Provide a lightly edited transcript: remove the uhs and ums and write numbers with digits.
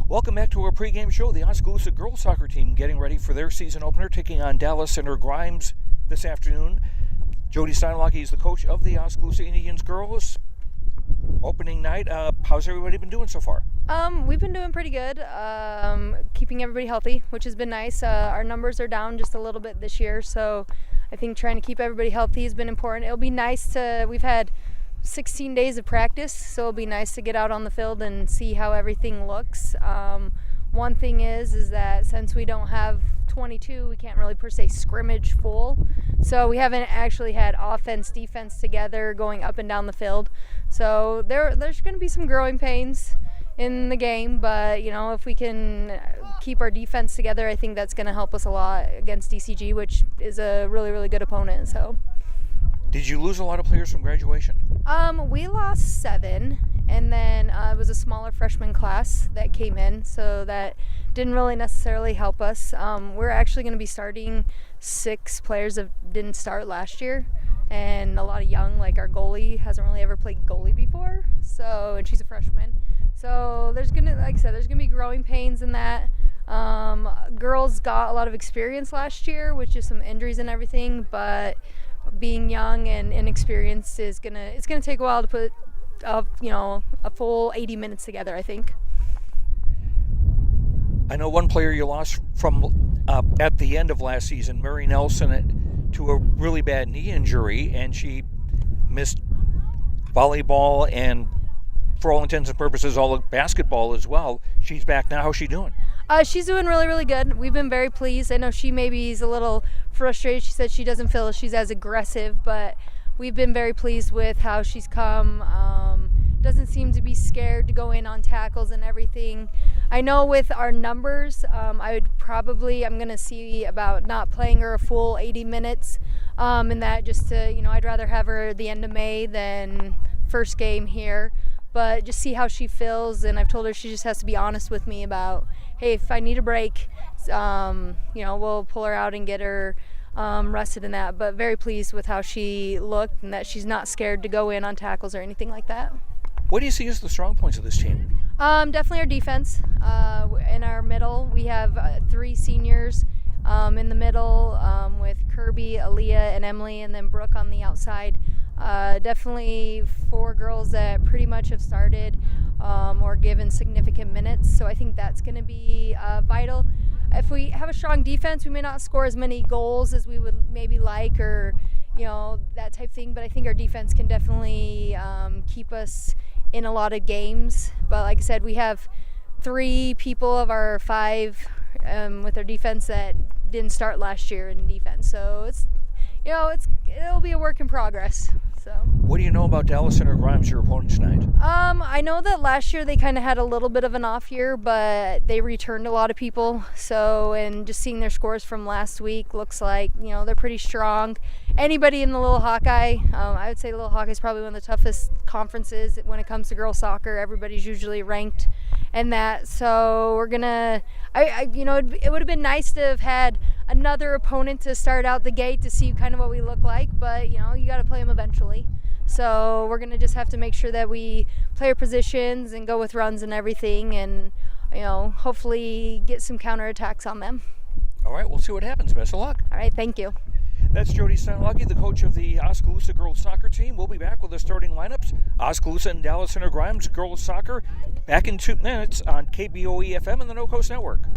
Welcome back to our pregame show. The Oskaloosa girls soccer team getting ready for their season opener, taking on Dallas Center Grimes this afternoon. Jodi Steinlocke is the coach of the Oskaloosa Indians girls. Opening night, how's everybody been doing so far? We've been doing pretty good, keeping everybody healthy, which has been nice. Our numbers are down just a little bit this year, so I think trying to keep everybody healthy has been important. It'll be nice we've had 16 days of practice, so it'll be nice to get out on the field and see how everything looks. One thing is that since we don't have 22, we can't really per se scrimmage full, so we haven't actually had offense defense together going up and down the field. So there's going to be some growing pains in the game, but if we can keep our defense together, I think that's going to help us a lot against DCG, which is a really, really good opponent. So did you lose a lot of players from graduation? We lost 7, and then it was a smaller freshman class that came in, so that didn't really necessarily help us. We're actually going to be starting 6 players that didn't start last year, and a lot of young, like our goalie hasn't really ever played goalie before, and she's a freshman. So there's gonna be growing pains in that. Girls got a lot of experience last year with just some injuries and everything, but being young and inexperienced it's gonna take a while to put a full 80 minutes together, I think. I know one player you lost from at the end of last season, Mary Nelson, to a really bad knee injury, and she missed volleyball and, for all intents and purposes, all of basketball as well. She's back now. How's she doing? She's doing really, really good. We've been very pleased. I know she maybe is a little frustrated. She said she doesn't feel she's as aggressive, but we've been very pleased with how she's come. Doesn't seem to be scared to go in on tackles and everything. I know with our numbers, I'm going to see about not playing her a full 80 minutes, and that just to, I'd rather have her the end of May than first game here. But just see how she feels, and I've told her she just has to be honest with me about, hey, if I need a break, we'll pull her out and get her rested in that. But very pleased with how she looked and that she's not scared to go in on tackles or anything like that. What do you see as the strong points of this team? Definitely our defense. In our middle, we have 3 seniors in the middle with Kirby, Aaliyah, and Emily, and then Brooke on the outside. Definitely 4 girls that pretty much have started or given significant minutes, so I think that's going to be vital. If we have a strong defense, we may not score as many goals as we would maybe like, or that type thing, but I think our defense can definitely keep us in a lot of games. But like I said, we have 3 people of our 5 with our defense that didn't start last year in defense, so it'll be a work in progress. So what do you know about Dallas Center Grimes, your opponent tonight? I know that last year they kind of had a little bit of an off year, but they returned a lot of people. So, and just seeing their scores from last week looks like they're pretty strong. Anybody in the Little Hawkeye, I would say the Little Hawkeye is probably one of the toughest conferences when it comes to girls soccer. Everybody's usually ranked and that. So we're gonna, it would have been nice to have had another opponent to start out the gate to see kind of what we look like, but you got to play them eventually. So we're gonna just have to make sure that we play our positions and go with runs and everything, and hopefully get some counterattacks on them. All right, we'll see what happens. Best of luck. All right, thank you. That's Jodi Steinlocke, the coach of the Oskaloosa girls soccer team. We'll be back with the starting lineups. Oskaloosa and Dallas Center Grimes girls soccer back in 2 minutes on KBOE FM and the No Coast Network.